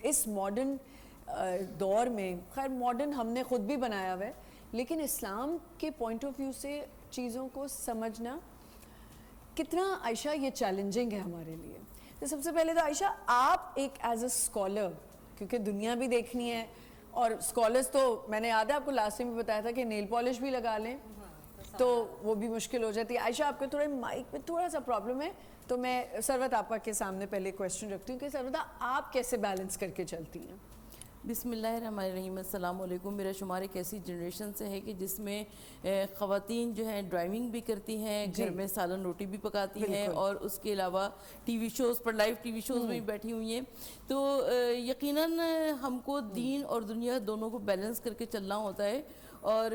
اس modern دور میں، خیر ماڈرن ہم نے خود بھی بنایا ہوا ہے، لیکن اسلام کے پوائنٹ آف ویو سے چیزوں کو سمجھنا کتنا عائشہ یہ چیلنجنگ ہے ہمارے لیے. تو سب سے پہلے تو عائشہ آپ ایک ایز اے اسکالر، کیونکہ دنیا بھی دیکھنی ہے اور اسکالرس تو میں نے یاد ہے آپ کو لاسٹ ٹائم بھی بتایا تھا کہ نیل پالش بھی لگا لیں تو وہ بھی مشکل ہو جاتی ہے. عائشہ آپ کے تھوڑے مائک میں تھوڑا سا پرابلم ہے، تو میں ثروت آپا کے سامنے پہلے کویشچن رکھتی ہوں کہ ثروت آپ کیسے بیلنس کر کے چلتی ہیں؟ بسم اللہ الرحمن الرحیم. السلام علیکم. میرا شمار ایک ایسی جنریشن سے ہے کہ جس میں خواتین جو ہیں ڈرائیونگ بھی کرتی ہیں، گھر میں سالن روٹی بھی پکاتی ہیں، اور اس کے علاوہ ٹی وی شوز پر، لائیو ٹی وی شوز میں بھی بیٹھی ہوئی ہیں. تو یقیناً ہم کو دین اور دنیا دونوں کو بیلنس کر کے چلنا ہوتا ہے. اور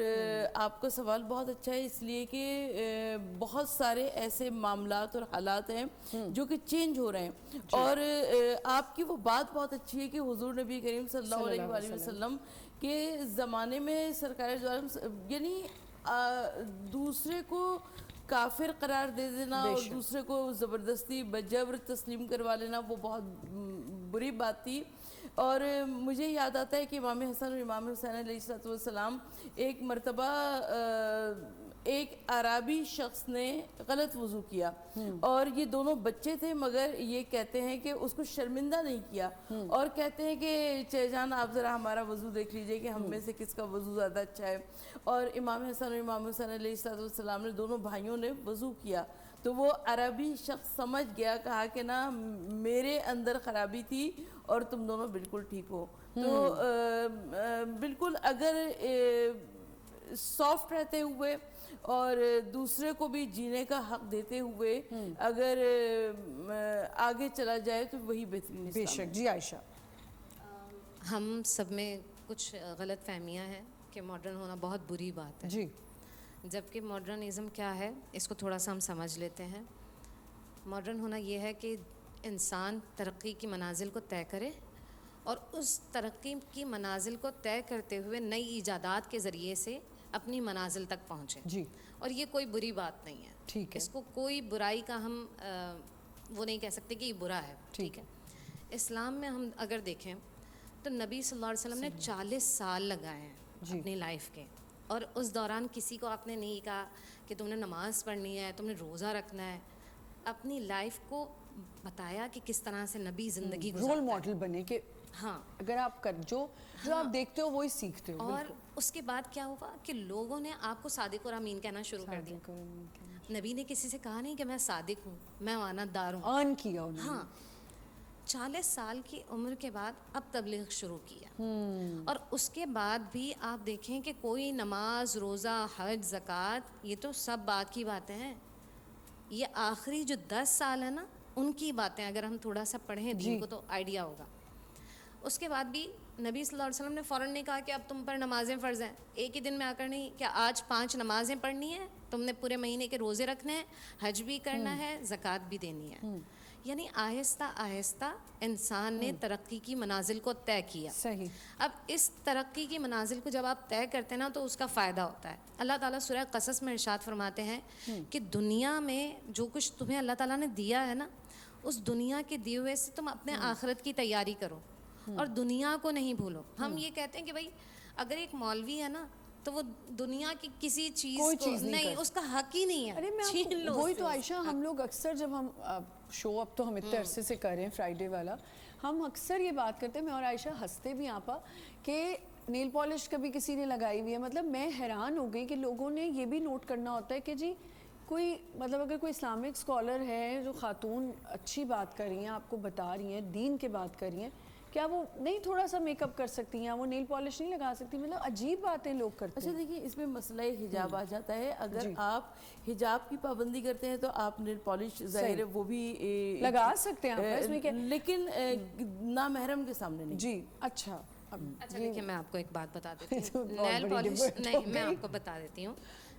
آپ کا سوال بہت اچھا ہے، اس لیے کہ بہت سارے ایسے معاملات اور حالات ہیں جو کہ چینج ہو رہے ہیں. اور آپ کی وہ بات بہت اچھی ہے کہ حضور نبی کریم صلی اللہ علیہ وآلہ وسلم کے زمانے میں سرکار دو عالم یعنی دوسرے کو کافر قرار دے دینا اور دوسرے کو زبردستی بجبر تسلیم کروا لینا وہ بہت بری بات تھی. اور مجھے یاد آتا ہے کہ امام حسن اور امام حسین علیہ السلام ایک مرتبہ ایک عربی شخص نے غلط وضو کیا، اور یہ دونوں بچے تھے، مگر یہ کہتے ہیں کہ اس کو شرمندہ نہیں کیا، اور کہتے ہیں کہ چچا جان آپ ذرا ہمارا وضو دیکھ لیجئے کہ ہم میں سے کس کا وضو زیادہ اچھا ہے. اور امام حسن اور امام حسین علیہ السلام نے دونوں بھائیوں نے وضو کیا تو وہ عربی شخص سمجھ گیا، کہا کہ نا میرے اندر خرابی تھی اور تم دونوں بالکل ٹھیک ہو. تو بالکل اگر سافٹ رہتے ہوئے اور دوسرے کو بھی جینے کا حق دیتے ہوئے اگر آگے چلا جائے تو وہی بہترین اسلام ہے. بے شک. جی عائشہ. ہم سب میں کچھ غلط فہمیاں ہیں کہ ماڈرن ہونا بہت بری بات ہے. جی. جبکہ ماڈرنزم کیا ہے اس کو تھوڑا سا ہم سمجھ لیتے ہیں. ماڈرن ہونا یہ ہے کہ انسان ترقی کی منازل کو طے کرے اور اس ترقی کی منازل کو طے کرتے ہوئے نئی ایجادات کے ذریعے سے اپنی منازل تک پہنچے. جی. اور یہ کوئی بری بات نہیں ہے. ٹھیک ہے. اس کو کوئی برائی کا ہم وہ نہیں کہہ سکتے کہ یہ برا ہے. ٹھیک ہے. اسلام میں ہم اگر دیکھیں تو نبی صلی اللہ علیہ وسلم نے 40 سال لگائے ہیں اپنی لائف کے، اور اس دوران کسی کو آپ نے نہیں کہا کہ تم نے نماز پڑھنی ہے، تم نے روزہ رکھنا ہے. اپنی لائف کو بتایا کہ کس طرح سے نبی زندگی گزارتا ہے. رول ماڈل بنے کہ ہاں اگر آپ جو آپ دیکھتے ہو وہی سیکھتے ہو. اور اس کے بعد کیا ہوا کہ لوگوں نے آپ کو صادق اور امین کہنا شروع کر دیا. نبی نے کسی سے کہا نہیں کہ میں صادق ہوں، میں امانتدار ہوں. آن کیا انہوں نے. ہاں 40 سال کی عمر کے بعد اب تبلیغ شروع کیا. اور اس کے بعد بھی آپ دیکھیں کہ کوئی نماز، روزہ، حج، زکوٰۃ یہ تو سب بعد کی باتیں ہیں. یہ آخری جو 10 سال ہے نا ان کی باتیں اگر ہم تھوڑا سا پڑھیں دین کو تو آئیڈیا ہوگا. اس کے بعد بھی نبی صلی اللہ علیہ وسلم نے فوراً نہیں کہا کہ اب تم پر نمازیں فرض ہیں. ایک ہی دن میں آ کر نہیں کہ آج 5 نمازیں پڑھنی ہیں، تم نے پورے مہینے کے روزے رکھنے ہیں، حج بھی کرنا ہے، زکوٰۃ بھی دینی ہے. یعنی آہستہ آہستہ انسان نے ترقی کی منازل کو طے کیا. صحیح. اب اس ترقی کی منازل کو جب آپ طے کرتے ہیں نا تو اس کا فائدہ ہوتا ہے. اللہ تعالیٰ سورہ قصص میں ارشاد فرماتے ہیں کہ دنیا میں جو کچھ تمہیں اللہ تعالیٰ نے دیا ہے نا اس دنیا کے دیے ہوئے سے تم اپنے آخرت کی تیاری کرو اور دنیا کو نہیں بھولو. ہم یہ کہتے ہیں کہ بھائی اگر ایک مولوی ہے نا تو وہ دنیا کی کسی چیز کو نہیں، اس کا حق ہی نہیں ہے. ارے میں وہی تو عائشہ، ہم لوگ اکثر جب ہم شو اب تو ہم اتنے عرصے سے کر رہے ہیں فرائیڈے والا، ہم اکثر یہ بات کرتے ہیں، میں اور عائشہ ہنستے بھی آپا کہ نیل پالش کبھی کسی نے لگائی ہوئی ہے. مطلب میں حیران ہو گئی کہ لوگوں نے یہ بھی نوٹ کرنا ہوتا ہے کہ جی کوئی مطلب اگر کوئی اسلامک اسکالر ہے جو خاتون اچھی بات کر رہی ہیں، آپ کو بتا رہی ہیں، دین کے بات کر رہی ہیں، کیا وہ نہیں تھوڑا سا میک اپ کر سکتی ہیں، وہ نیل پالش نہیں لگا سکتی؟ مطلب عجیب باتیں لوگ کرتے ہیں. اچھا دیکھیے اس میں مسئلہ حجاب آ جاتا ہے. اگر آپ حجاب کی پابندی کرتے ہیں تو آپ نیل پالش ظاہر ہے وہ بھی لگا سکتے ہیں لیکن نامحرم کے سامنے نہیں. جی. اچھا دیکھیں میں آپ کو ایک بات بتا دیتی ہوں. نیل پالش نہیں، میں آپ کو بتا دیتی ہوں،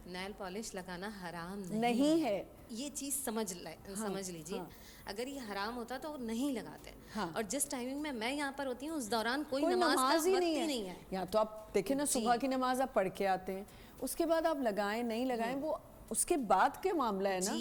نیل پالش لگانا حرام نہیں ہے. یہ چیز سمجھ لیجیے. اگر یہ حرام ہوتا تو وہ نہیں لگاتے. اور جس ٹائمنگ میں یہاں پر ہوتی ہوں اس دوران کوئی نماز ہی نہیں ہے. یہاں تو آپ دیکھیں نا صبح کی نماز آپ پڑھ کے آتے ہیں، اس کے بعد آپ لگائیں نہیں لگائیں وہ اس کے بعد کے معاملہ ہے نا.